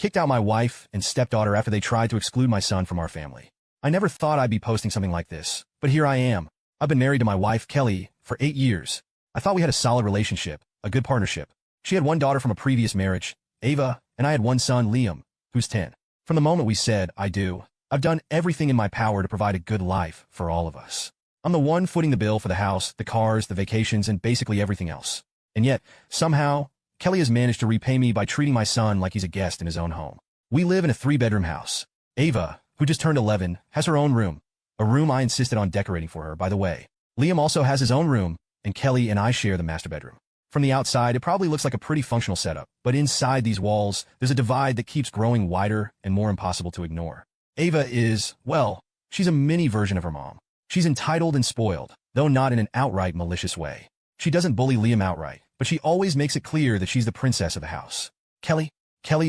kicked out my wife and stepdaughter after they tried to exclude my son from our family. I never thought I'd be posting something like this, but here I am. I've been married to my wife, Kelly, for 8 years. I thought we had a solid relationship, a good partnership. She had one daughter from a previous marriage, Ava, and I had one son, Liam, who's 10. From the moment we said, I do, I've done everything in my power to provide a good life for all of us. I'm the one footing the bill for the house, the cars, the vacations, and basically everything else. And yet, somehow, Kelly has managed to repay me by treating my son like he's a guest in his own home. We live in a 3-bedroom house. Ava, who just turned 11, has her own room. A room I insisted on decorating for her, by the way. Liam also has his own room, and Kelly and I share the master bedroom. From the outside, it probably looks like a pretty functional setup, but inside these walls, there's a divide that keeps growing wider and more impossible to ignore. Ava is, well, she's a mini version of her mom. She's entitled and spoiled, though not in an outright malicious way. She doesn't bully Liam outright, but she always makes it clear that she's the princess of the house. Kelly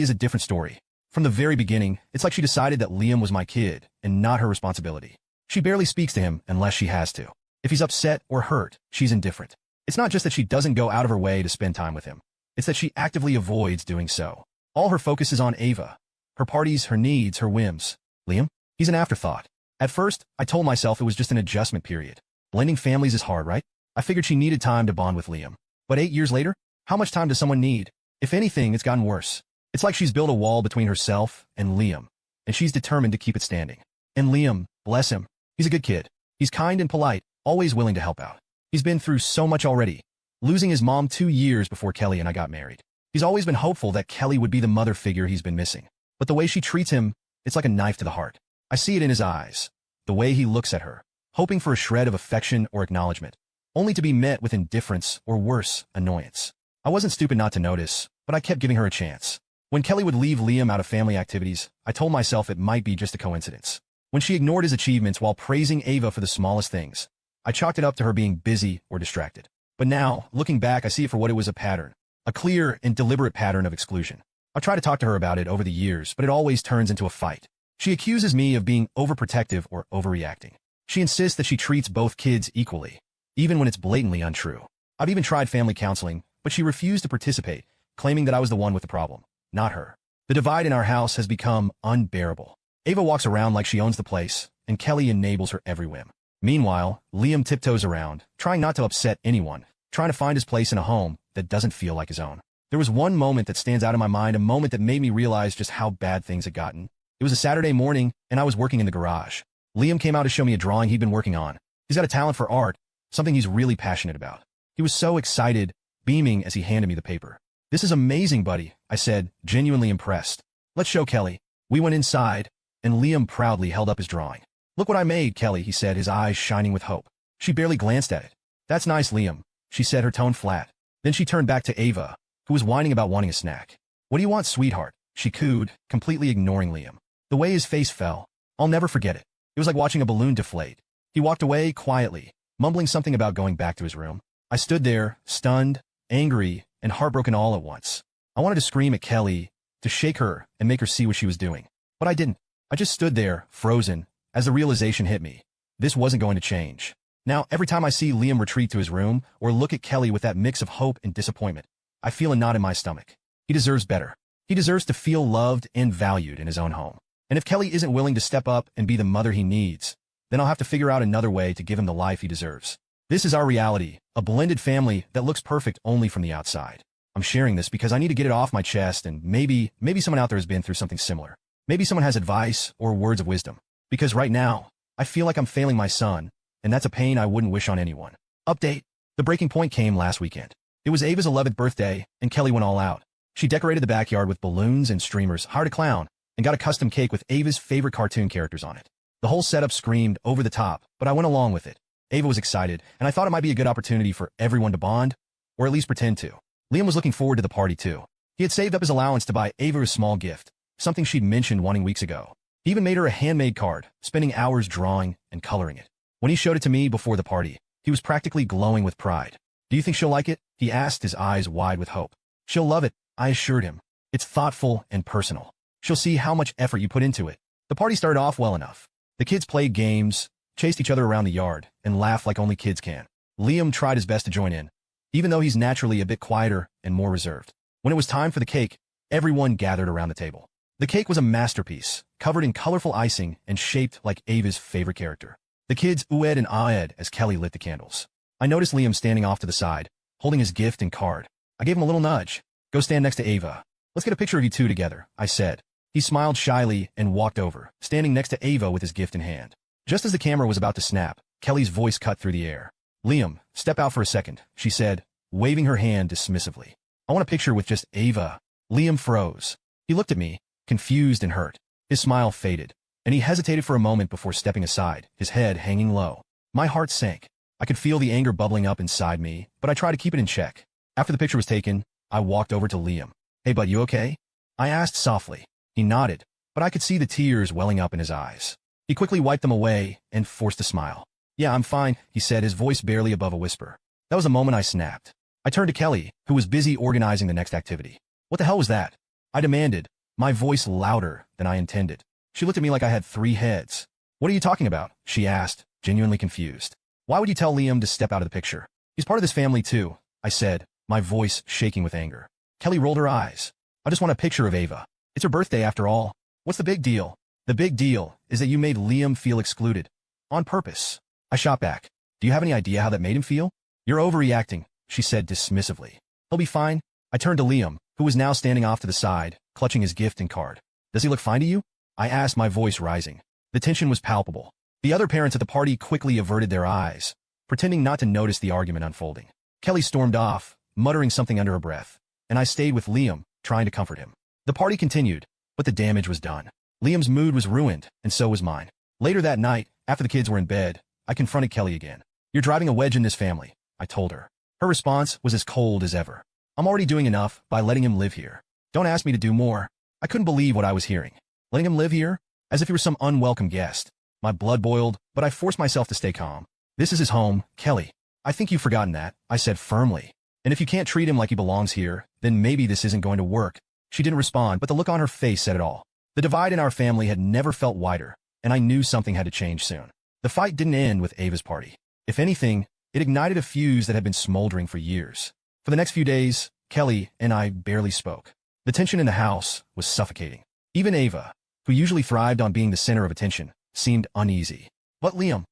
is a different story. From the very beginning, it's like she decided that Liam was my kid and not her responsibility. She barely speaks to him unless she has to. If he's upset or hurt, she's indifferent. It's not just that she doesn't go out of her way to spend time with him. It's that she actively avoids doing so. All her focus is on Ava. Her parties, her needs, her whims. Liam? He's an afterthought. At first, I told myself it was just an adjustment period. Blending families is hard, right? I figured she needed time to bond with Liam. But 8 years later, how much time does someone need? If anything, it's gotten worse. It's like she's built a wall between herself and Liam, and she's determined to keep it standing. And Liam, bless him, he's a good kid. He's kind and polite, always willing to help out. He's been through so much already, losing his mom 2 years before Kelly and I got married. He's always been hopeful that Kelly would be the mother figure he's been missing. But the way she treats him, it's like a knife to the heart. I see it in his eyes, the way he looks at her, hoping for a shred of affection or acknowledgement, only to be met with indifference or worse, annoyance. I wasn't stupid not to notice, but I kept giving her a chance. When Kelly would leave Liam out of family activities, I told myself it might be just a coincidence. When she ignored his achievements while praising Ava for the smallest things, I chalked it up to her being busy or distracted. But now, looking back, I see it for what it was, a pattern. A clear and deliberate pattern of exclusion. I try to talk to her about it over the years, but it always turns into a fight. She accuses me of being overprotective or overreacting. She insists that she treats both kids equally, even when it's blatantly untrue. I've even tried family counseling, but she refused to participate, claiming that I was the one with the problem, not her. The divide in our house has become unbearable. Ava walks around like she owns the place, and Kelly enables her every whim. Meanwhile, Liam tiptoes around, trying not to upset anyone, trying to find his place in a home that doesn't feel like his own. There was one moment that stands out in my mind, a moment that made me realize just how bad things had gotten. It was a Saturday morning, and I was working in the garage. Liam came out to show me a drawing he'd been working on. He's got a talent for art, something he's really passionate about. He was so excited, beaming as he handed me the paper. "This is amazing, buddy," I said, genuinely impressed. "Let's show Kelly." We went inside, and Liam proudly held up his drawing. "Look what I made, Kelly," he said, his eyes shining with hope. She barely glanced at it. "That's nice, Liam," she said, her tone flat. Then she turned back to Ava, who was whining about wanting a snack. "What do you want, sweetheart?" she cooed, completely ignoring Liam. The way his face fell, I'll never forget it. It was like watching a balloon deflate. He walked away quietly, mumbling something about going back to his room. I stood there, stunned, angry, and heartbroken all at once. I wanted to scream at Kelly, to shake her and make her see what she was doing. But I didn't. I just stood there, frozen, as the realization hit me. This wasn't going to change. Now, every time I see Liam retreat to his room or look at Kelly with that mix of hope and disappointment, I feel a knot in my stomach. He deserves better. He deserves to feel loved and valued in his own home. And if Kelly isn't willing to step up and be the mother he needs, then I'll have to figure out another way to give him the life he deserves. This is our reality, a blended family that looks perfect only from the outside. I'm sharing this because I need to get it off my chest, and maybe someone out there has been through something similar. Maybe someone has advice or words of wisdom. Because right now, I feel like I'm failing my son, and that's a pain I wouldn't wish on anyone. Update. The breaking point came last weekend. It was Ava's 11th birthday, and Kelly went all out. She decorated the backyard with balloons and streamers, hired a clown, and got a custom cake with Ava's favorite cartoon characters on it. The whole setup screamed over the top, but I went along with it. Ava was excited, and I thought it might be a good opportunity for everyone to bond, or at least pretend to. Liam was looking forward to the party too. He had saved up his allowance to buy Ava a small gift, something she'd mentioned wanting weeks ago. He even made her a handmade card, spending hours drawing and coloring it. When he showed it to me before the party, he was practically glowing with pride. "Do you think she'll like it?" he asked, his eyes wide with hope. "She'll love it," I assured him. "It's thoughtful and personal. She'll see how much effort you put into it." The party started off well enough. The kids played games, chased each other around the yard, and laughed like only kids can. Liam tried his best to join in, even though he's naturally a bit quieter and more reserved. When it was time for the cake, everyone gathered around the table. The cake was a masterpiece, covered in colorful icing and shaped like Ava's favorite character. The kids oohed and ahed as Kelly lit the candles. I noticed Liam standing off to the side, holding his gift and card. I gave him a little nudge. Go stand next to Ava. Let's get a picture of you two together, I said. He smiled shyly and walked over, standing next to Ava with his gift in hand. Just as the camera was about to snap, Kelly's voice cut through the air. Liam, step out for a second, she said, waving her hand dismissively. I want a picture with just Ava. Liam froze. He looked at me, confused and hurt. His smile faded, and he hesitated for a moment before stepping aside, his head hanging low. My heart sank. I could feel the anger bubbling up inside me, but I tried to keep it in check. After the picture was taken, I walked over to Liam. Hey bud, you okay? I asked softly. He nodded, but I could see the tears welling up in his eyes. He quickly wiped them away and forced a smile. Yeah, I'm fine, he said, his voice barely above a whisper. That was the moment I snapped. I turned to Kelly, who was busy organizing the next activity. What the hell was that? I demanded, my voice louder than I intended. She looked at me like I had 3 heads. What are you talking about? She asked, genuinely confused. Why would you tell Liam to step out of the picture? He's part of this family too, I said, my voice shaking with anger. Kelly rolled her eyes. I just want a picture of Ava. It's her birthday after all. What's the big deal? The big deal is that you made Liam feel excluded. On purpose. I shot back. Do you have any idea how that made him feel? You're overreacting, she said dismissively. He'll be fine. I turned to Liam, who was now standing off to the side, clutching his gift and card. Does he look fine to you? I asked, my voice rising. The tension was palpable. The other parents at the party quickly averted their eyes, pretending not to notice the argument unfolding. Kelly stormed off, muttering something under her breath, and I stayed with Liam, trying to comfort him. The party continued, but the damage was done. Liam's mood was ruined, and so was mine. Later that night, after the kids were in bed, I confronted Kelly again. You're driving a wedge in this family, I told her. Her response was as cold as ever. I'm already doing enough by letting him live here. Don't ask me to do more. I couldn't believe what I was hearing. Letting him live here? As if he were some unwelcome guest. My blood boiled, but I forced myself to stay calm. This is his home, Kelly. I think you've forgotten that, I said firmly. And if you can't treat him like he belongs here, then maybe this isn't going to work. She didn't respond, but the look on her face said it all. The divide in our family had never felt wider, and I knew something had to change soon. The fight didn't end with Ava's party. If anything, it ignited a fuse that had been smoldering for years. For the next few days, Kelly and I barely spoke. The tension in the house was suffocating. Even Ava, who usually thrived on being the center of attention, seemed uneasy. But Liam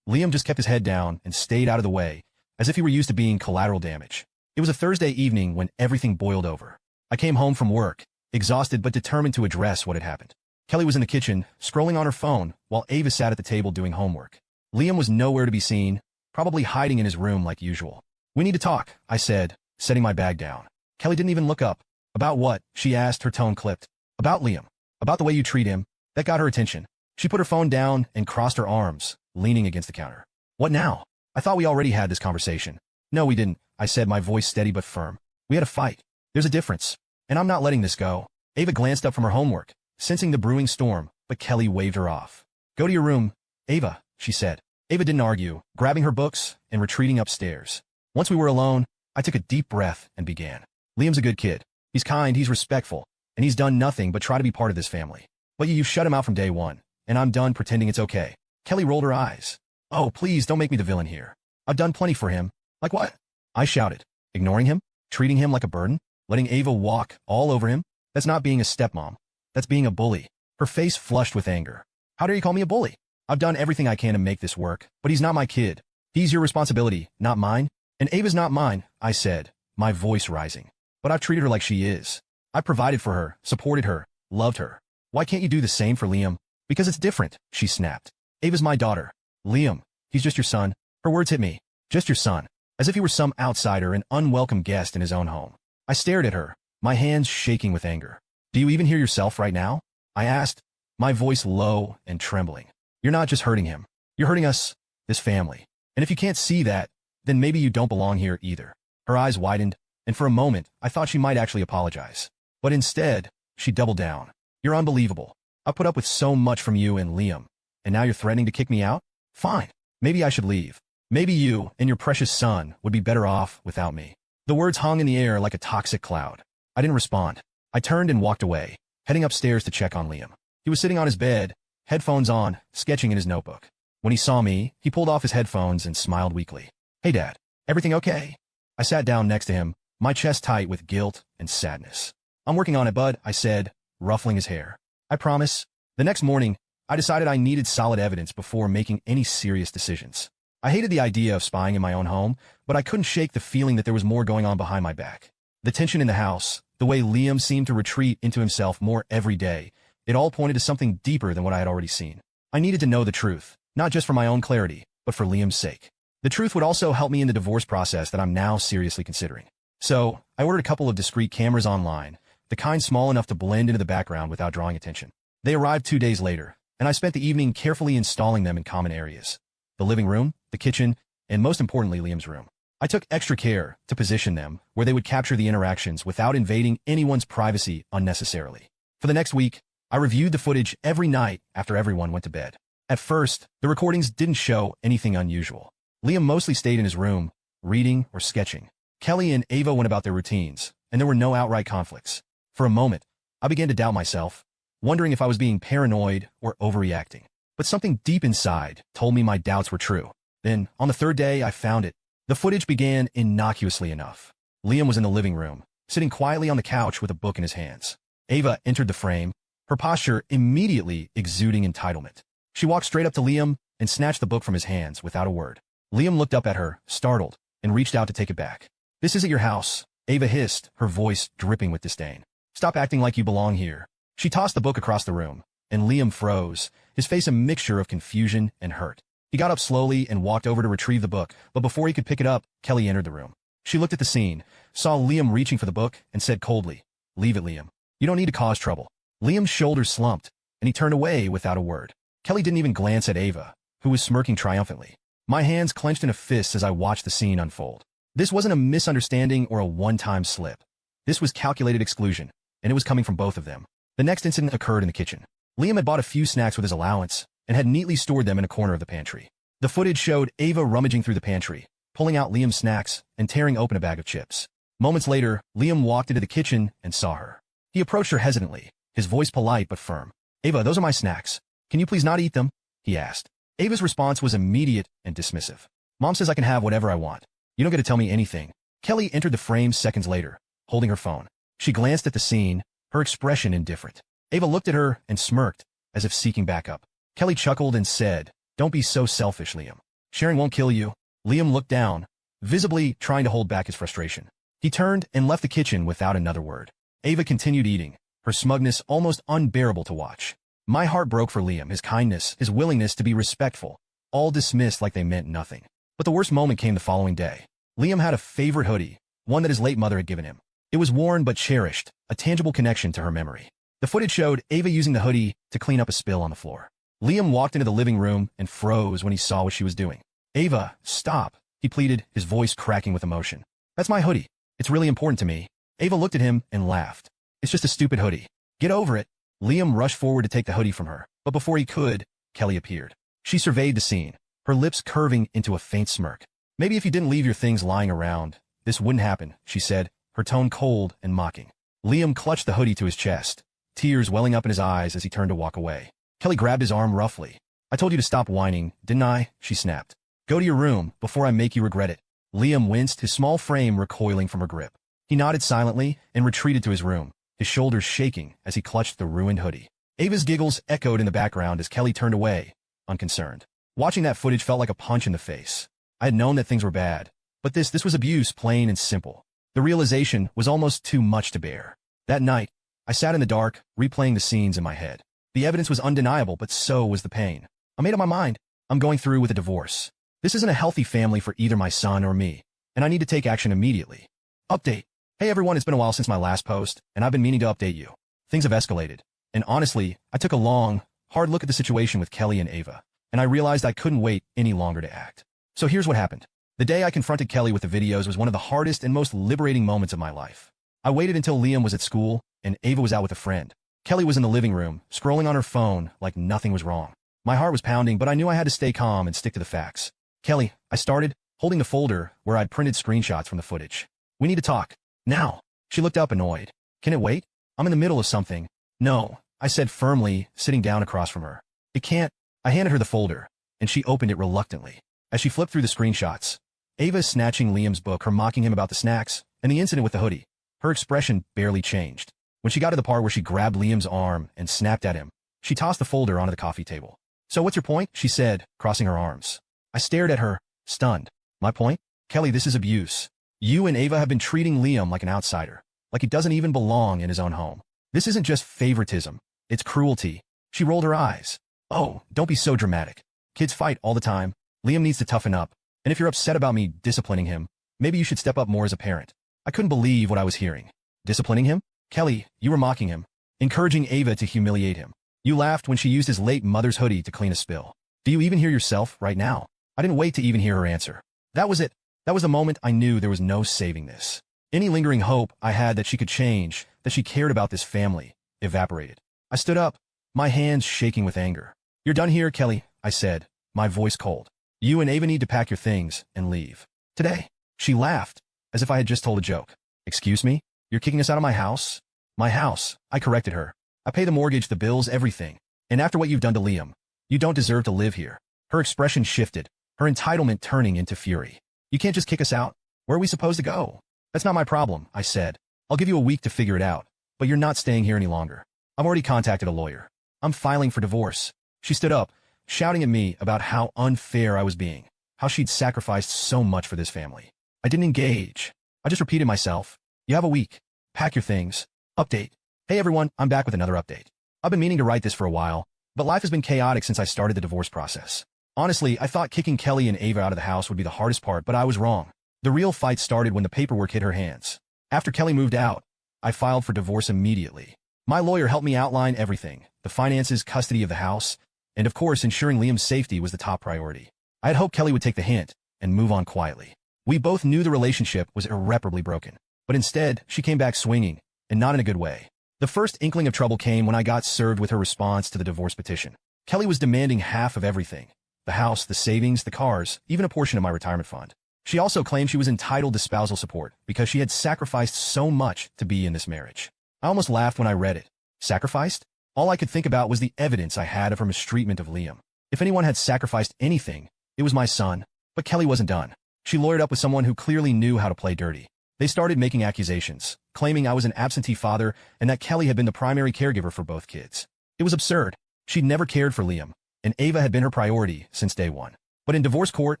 just kept his head down and stayed out of the way, as if he were used to being collateral damage. It was a Thursday evening when everything boiled over. I came home from work, exhausted but determined to address what had happened. Kelly was in the kitchen, scrolling on her phone, while Ava sat at the table doing homework. Liam was nowhere to be seen, probably hiding in his room like usual. We need to talk, I said, setting my bag down. Kelly didn't even look up. About what? She asked, her tone clipped. About Liam. About the way you treat him. That got her attention. She put her phone down and crossed her arms, leaning against the counter. What now? I thought we already had this conversation. No, we didn't, I said, my voice steady but firm. We had a fight. There's a difference. And I'm not letting this go. Ava glanced up from her homework, sensing the brewing storm, but Kelly waved her off. Go to your room, Ava, she said. Ava didn't argue, grabbing her books and retreating upstairs. Once we were alone, I took a deep breath and began. Liam's a good kid. He's kind, he's respectful, and he's done nothing but try to be part of this family. But you shut him out from day one, and I'm done pretending it's okay. Kelly rolled her eyes. Oh, please don't make me the villain here. I've done plenty for him. Like what? I shouted. Ignoring him? Treating him like a burden? Letting Ava walk all over him? That's not being a stepmom. That's being a bully. Her face flushed with anger. How dare you call me a bully? I've done everything I can to make this work, but he's not my kid. He's your responsibility, not mine. And Ava's not mine, I said, my voice rising. But I've treated her like she is. I provided for her, supported her, loved her. Why can't you do the same for Liam? Because it's different, she snapped. Ava's my daughter. Liam, he's just your son. Her words hit me. Just your son. As if he were some outsider, an unwelcome guest in his own home. I stared at her, my hands shaking with anger. Do you even hear yourself right now? I asked, my voice low and trembling. You're not just hurting him. You're hurting us, this family. And if you can't see that, then maybe you don't belong here either. Her eyes widened, and for a moment, I thought she might actually apologize. But instead, she doubled down. You're unbelievable. I put up with so much from you and Liam, and now you're threatening to kick me out? Fine. Maybe I should leave. Maybe you and your precious son would be better off without me. The words hung in the air like a toxic cloud. I didn't respond. I turned and walked away, heading upstairs to check on Liam. He was sitting on his bed, headphones on, sketching in his notebook. When he saw me, he pulled off his headphones and smiled weakly. Hey, Dad. Everything okay? I sat down next to him, my chest tight with guilt and sadness. I'm working on it, bud, I said, ruffling his hair. I promise. The next morning, I decided I needed solid evidence before making any serious decisions. I hated the idea of spying in my own home, but I couldn't shake the feeling that there was more going on behind my back. The tension in the house, the way Liam seemed to retreat into himself more every day, it all pointed to something deeper than what I had already seen. I needed to know the truth, not just for my own clarity, but for Liam's sake. The truth would also help me in the divorce process that I'm now seriously considering. So, I ordered a couple of discreet cameras online, the kind small enough to blend into the background without drawing attention. They arrived 2 days later, and I spent the evening carefully installing them in common areas. The living room, the kitchen, and most importantly Liam's room. I took extra care to position them where they would capture the interactions without invading anyone's privacy unnecessarily. For the next week, I reviewed the footage every night after everyone went to bed. At first, the recordings didn't show anything unusual. Liam mostly stayed in his room, reading or sketching. Kelly and Ava went about their routines, and there were no outright conflicts. For a moment, I began to doubt myself, wondering if I was being paranoid or overreacting. But something deep inside told me my doubts were true. Then, on the third day, I found it. The footage began innocuously enough. Liam was in the living room, sitting quietly on the couch with a book in his hands. Ava entered the frame, her posture immediately exuding entitlement. She walked straight up to Liam and snatched the book from his hands without a word. Liam looked up at her, startled, and reached out to take it back. "This isn't your house," Ava hissed, her voice dripping with disdain. "Stop acting like you belong here." She tossed the book across the room, and Liam froze, his face a mixture of confusion and hurt. He got up slowly and walked over to retrieve the book, but before he could pick it up, Kelly entered the room. She looked at the scene, saw Liam reaching for the book, and said coldly, "Leave it, Liam. You don't need to cause trouble." Liam's shoulders slumped, and he turned away without a word. Kelly didn't even glance at Ava, who was smirking triumphantly. My hands clenched in a fist as I watched the scene unfold. This wasn't a misunderstanding or a one-time slip. This was calculated exclusion, and it was coming from both of them. The next incident occurred in the kitchen. Liam had bought a few snacks with his allowance and had neatly stored them in a corner of the pantry. The footage showed Ava rummaging through the pantry, pulling out Liam's snacks and tearing open a bag of chips. Moments later, Liam walked into the kitchen and saw her. He approached her hesitantly, his voice polite but firm. "Ava, those are my snacks. Can you please not eat them?" he asked. Ava's response was immediate and dismissive. "Mom says I can have whatever I want. You don't get to tell me anything." Kelly entered the frame seconds later, holding her phone. She glanced at the scene, her expression indifferent. Ava looked at her and smirked, as if seeking backup. Kelly chuckled and said, "Don't be so selfish, Liam. Sharing won't kill you." Liam looked down, visibly trying to hold back his frustration. He turned and left the kitchen without another word. Ava continued eating, her smugness almost unbearable to watch. My heart broke for Liam, his kindness, his willingness to be respectful, all dismissed like they meant nothing. But the worst moment came the following day. Liam had a favorite hoodie, one that his late mother had given him. It was worn but cherished, a tangible connection to her memory. The footage showed Ava using the hoodie to clean up a spill on the floor. Liam walked into the living room and froze when he saw what she was doing. "Ava, stop," he pleaded, his voice cracking with emotion. "That's my hoodie. It's really important to me." Ava looked at him and laughed. "It's just a stupid hoodie. Get over it." Liam rushed forward to take the hoodie from her, but before he could, Kelly appeared. She surveyed the scene, her lips curving into a faint smirk. "Maybe if you didn't leave your things lying around, this wouldn't happen," she said, her tone cold and mocking. Liam clutched the hoodie to his chest, tears welling up in his eyes as he turned to walk away. Kelly grabbed his arm roughly. "I told you to stop whining, didn't I?" she snapped. "Go to your room before I make you regret it." Liam winced, his small frame recoiling from her grip. He nodded silently and retreated to his room, his shoulders shaking as he clutched the ruined hoodie. Ava's giggles echoed in the background as Kelly turned away, unconcerned. Watching that footage felt like a punch in the face. I had known that things were bad, but this was abuse, plain and simple. The realization was almost too much to bear. That night, I sat in the dark, replaying the scenes in my head. The evidence was undeniable, but so was the pain. I made up my mind. I'm going through with a divorce. This isn't a healthy family for either my son or me, and I need to take action immediately. Update. Hey everyone, it's been a while since my last post, and I've been meaning to update you. Things have escalated, and honestly, I took a long, hard look at the situation with Kelly and Ava, and I realized I couldn't wait any longer to act. So here's what happened. The day I confronted Kelly with the videos was one of the hardest and most liberating moments of my life. I waited until Liam was at school, and Ava was out with a friend. Kelly was in the living room, scrolling on her phone like nothing was wrong. My heart was pounding, but I knew I had to stay calm and stick to the facts. "Kelly," I started, holding the folder where I'd printed screenshots from the footage. "We need to talk. Now." She looked up annoyed. "Can it wait? I'm in the middle of something." "No," I said firmly, sitting down across from her. "It can't." I handed her the folder, and she opened it reluctantly. As she flipped through the screenshots, Ava snatching Liam's book, her mocking him about the snacks, and the incident with the hoodie. Her expression barely changed. When she got to the part where she grabbed Liam's arm and snapped at him, she tossed the folder onto the coffee table. "So what's your point?" she said, crossing her arms. I stared at her, stunned. "My point? Kelly, this is abuse. You and Ava have been treating Liam like an outsider, like he doesn't even belong in his own home. This isn't just favoritism, it's cruelty." She rolled her eyes. "Oh, don't be so dramatic. Kids fight all the time. Liam needs to toughen up. And if you're upset about me disciplining him, maybe you should step up more as a parent." I couldn't believe what I was hearing. Disciplining him? Kelly, you were mocking him, encouraging Ava to humiliate him. You laughed when she used his late mother's hoodie to clean a spill. Do you even hear yourself right now? I didn't wait to even hear her answer. That was it. That was the moment I knew there was no saving this. Any lingering hope I had that she could change, that she cared about this family, evaporated. I stood up, my hands shaking with anger. "You're done here, Kelly," I said, my voice cold. "You and Ava need to pack your things and leave. Today." She laughed, as if I had just told a joke. "Excuse me? You're kicking us out of my house?" "My house," I corrected her. "I pay the mortgage, the bills, everything. And after what you've done to Liam, you don't deserve to live here." Her expression shifted, her entitlement turning into fury. "You can't just kick us out. Where are we supposed to go?" "That's not my problem," I said. "I'll give you a week to figure it out, but you're not staying here any longer. I've already contacted a lawyer. I'm filing for divorce." She stood up, shouting at me about how unfair I was being, how she'd sacrificed so much for this family. I didn't engage. I just repeated myself. "You have a week. Pack your things. Update." Hey everyone, I'm back with another update. I've been meaning to write this for a while, but life has been chaotic since I started the divorce process. Honestly, I thought kicking Kelly and Ava out of the house would be the hardest part, but I was wrong. The real fight started when the paperwork hit her hands. After Kelly moved out, I filed for divorce immediately. My lawyer helped me outline everything, the finances, custody of the house, and of course ensuring Liam's safety was the top priority. I had hoped Kelly would take the hint and move on quietly. We both knew the relationship was irreparably broken, but instead, she came back swinging, and not in a good way. The first inkling of trouble came when I got served with her response to the divorce petition. Kelly was demanding half of everything: the house, the savings, the cars, even a portion of my retirement fund. She also claimed she was entitled to spousal support because she had sacrificed so much to be in this marriage. I almost laughed when I read it. Sacrificed? All I could think about was the evidence I had of her mistreatment of Liam. If anyone had sacrificed anything, it was my son. But Kelly wasn't done. She lawyered up with someone who clearly knew how to play dirty. They started making accusations, claiming I was an absentee father and that Kelly had been the primary caregiver for both kids. It was absurd. She'd never cared for Liam, and Ava had been her priority since day one. But in divorce court,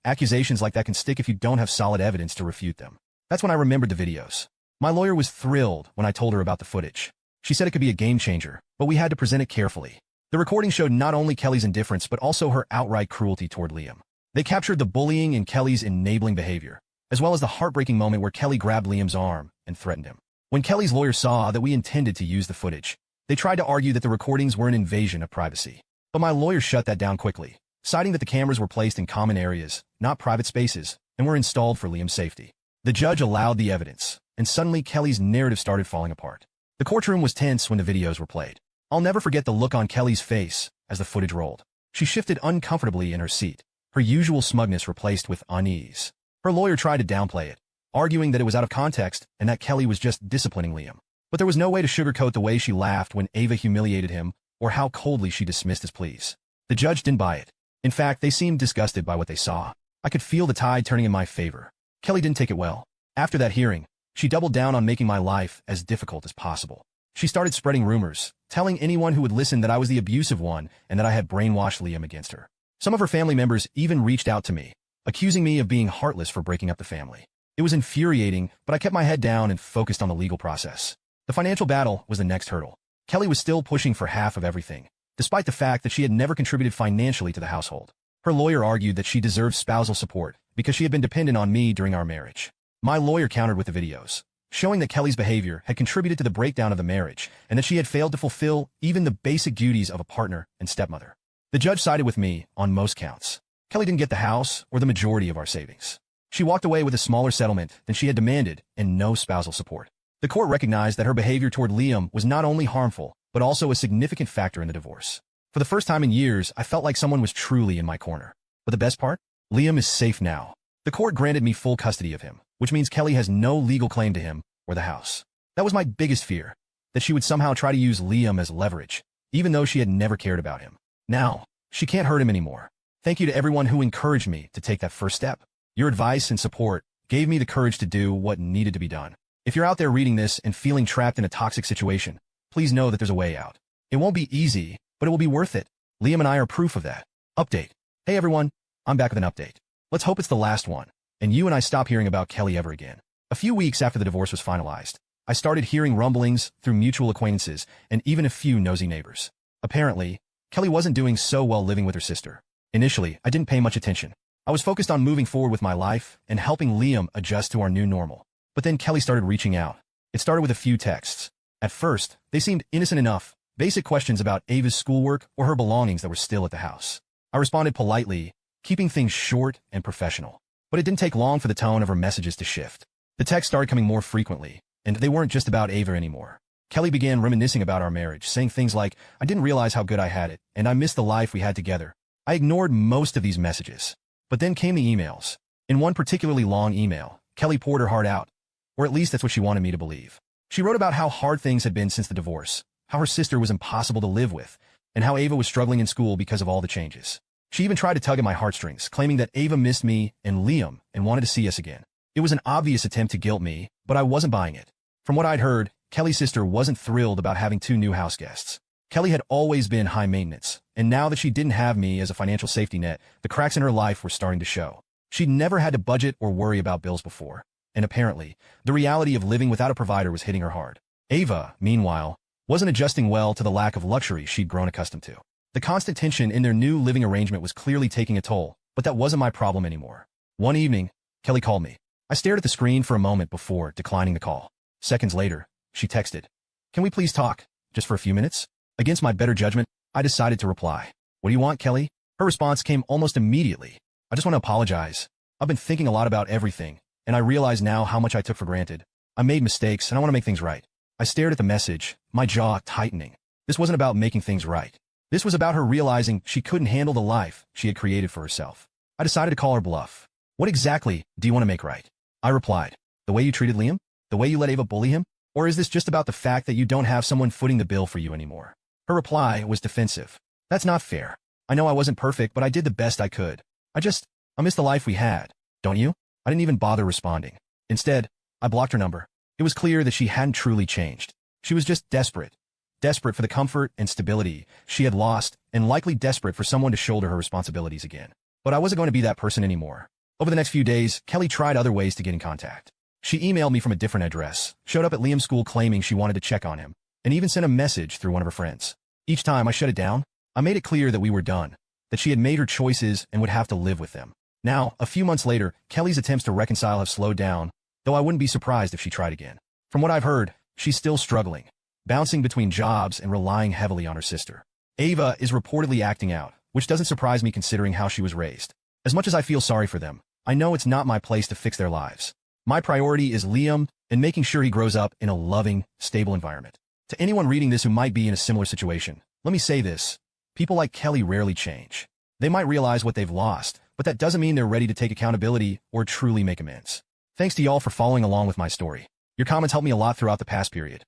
accusations like that can stick if you don't have solid evidence to refute them. That's when I remembered the videos. My lawyer was thrilled when I told her about the footage. She said it could be a game changer, but we had to present it carefully. The recording showed not only Kelly's indifference but also her outright cruelty toward Liam. They captured the bullying and Kelly's enabling behavior, as well as the heartbreaking moment where Kelly grabbed Liam's arm and threatened him. When Kelly's lawyer saw that we intended to use the footage, they tried to argue that the recordings were an invasion of privacy. But my lawyer shut that down quickly, citing that the cameras were placed in common areas, not private spaces, and were installed for Liam's safety. The judge allowed the evidence, and suddenly Kelly's narrative started falling apart. The courtroom was tense when the videos were played. I'll never forget the look on Kelly's face as the footage rolled. She shifted uncomfortably in her seat, her usual smugness replaced with unease. Her lawyer tried to downplay it, arguing that it was out of context and that Kelly was just disciplining Liam. But there was no way to sugarcoat the way she laughed when Ava humiliated him or how coldly she dismissed his pleas. The judge didn't buy it. In fact, they seemed disgusted by what they saw. I could feel the tide turning in my favor. Kelly didn't take it well. After that hearing, she doubled down on making my life as difficult as possible. She started spreading rumors, telling anyone who would listen that I was the abusive one and that I had brainwashed Liam against her. Some of her family members even reached out to me, accusing me of being heartless for breaking up the family. It was infuriating, but I kept my head down and focused on the legal process. The financial battle was the next hurdle. Kelly was still pushing for half of everything, despite the fact that she had never contributed financially to the household. Her lawyer argued that she deserved spousal support because she had been dependent on me during our marriage. My lawyer countered with the videos, showing that Kelly's behavior had contributed to the breakdown of the marriage and that she had failed to fulfill even the basic duties of a partner and stepmother. The judge sided with me on most counts. Kelly didn't get the house or the majority of our savings. She walked away with a smaller settlement than she had demanded and no spousal support. The court recognized that her behavior toward Liam was not only harmful, but also a significant factor in the divorce. For the first time in years, I felt like someone was truly in my corner. But the best part? Liam is safe now. The court granted me full custody of him, which means Kelly has no legal claim to him or the house. That was my biggest fear, that she would somehow try to use Liam as leverage, even though she had never cared about him. Now, she can't hurt him anymore. Thank you to everyone who encouraged me to take that first step. Your advice and support gave me the courage to do what needed to be done. If you're out there reading this and feeling trapped in a toxic situation, Please know that there's a way out. It won't be easy, but it will be worth it. Liam and I are proof of that. Update. Hey everyone, I'm back with an update. Let's hope it's the last one, and you and I stop hearing about Kelly ever again. A few weeks after the divorce was finalized, I started hearing rumblings through mutual acquaintances and even a few nosy neighbors. Apparently, Kelly wasn't doing so well living with her sister. Initially, I didn't pay much attention. I was focused on moving forward with my life and helping Liam adjust to our new normal. But then Kelly started reaching out. It started with a few texts. At first, they seemed innocent enough, basic questions about Ava's schoolwork or her belongings that were still at the house. I responded politely, keeping things short and professional. But it didn't take long for the tone of her messages to shift. The texts started coming more frequently, and they weren't just about Ava anymore. Kelly began reminiscing about our marriage, saying things like, "I didn't realize how good I had it, and I missed the life we had together." I ignored most of these messages. But then came the emails. In one particularly long email, Kelly poured her heart out, or at least that's what she wanted me to believe. She wrote about how hard things had been since the divorce, how her sister was impossible to live with, and how Ava was struggling in school because of all the changes. She even tried to tug at my heartstrings, claiming that Ava missed me and Liam and wanted to see us again. It was an obvious attempt to guilt me, but I wasn't buying it. From what I'd heard, Kelly's sister wasn't thrilled about having 2 new house guests. Kelly had always been high maintenance, and now that she didn't have me as a financial safety net, the cracks in her life were starting to show. She'd never had to budget or worry about bills before, and apparently, the reality of living without a provider was hitting her hard. Ava, meanwhile, wasn't adjusting well to the lack of luxury she'd grown accustomed to. The constant tension in their new living arrangement was clearly taking a toll, but that wasn't my problem anymore. One evening, Kelly called me. I stared at the screen for a moment before declining the call. Seconds later, she texted, "Can we please talk, just for a few minutes?" Against my better judgment, I decided to reply. "What do you want, Kelly?" Her response came almost immediately. "I just want to apologize. I've been thinking a lot about everything, and I realize now how much I took for granted. I made mistakes, and I want to make things right." I stared at the message, my jaw tightening. This wasn't about making things right. This was about her realizing she couldn't handle the life she had created for herself. I decided to call her bluff. "What exactly do you want to make right?" I replied, "The way you treated Liam? The way you let Ava bully him? Or is this just about the fact that you don't have someone footing the bill for you anymore?" Her reply was defensive. "That's not fair. I know I wasn't perfect, but I did the best I could. I miss the life we had. Don't you?" I didn't even bother responding. Instead, I blocked her number. It was clear that she hadn't truly changed. She was just desperate. Desperate for the comfort and stability she had lost, and likely desperate for someone to shoulder her responsibilities again. But I wasn't going to be that person anymore. Over the next few days, Kelly tried other ways to get in contact. She emailed me from a different address, showed up at Liam's school claiming she wanted to check on him, and even sent a message through one of her friends. Each time I shut it down, I made it clear that we were done, that she had made her choices and would have to live with them. Now, a few months later, Kelly's attempts to reconcile have slowed down, though I wouldn't be surprised if she tried again. From what I've heard, she's still struggling, bouncing between jobs and relying heavily on her sister. Ava is reportedly acting out, which doesn't surprise me considering how she was raised. As much as I feel sorry for them, I know it's not my place to fix their lives. My priority is Liam and making sure he grows up in a loving, stable environment. To anyone reading this who might be in a similar situation, let me say this. People like Kelly rarely change. They might realize what they've lost, but that doesn't mean they're ready to take accountability or truly make amends. Thanks to y'all for following along with my story. Your comments helped me a lot throughout the past period.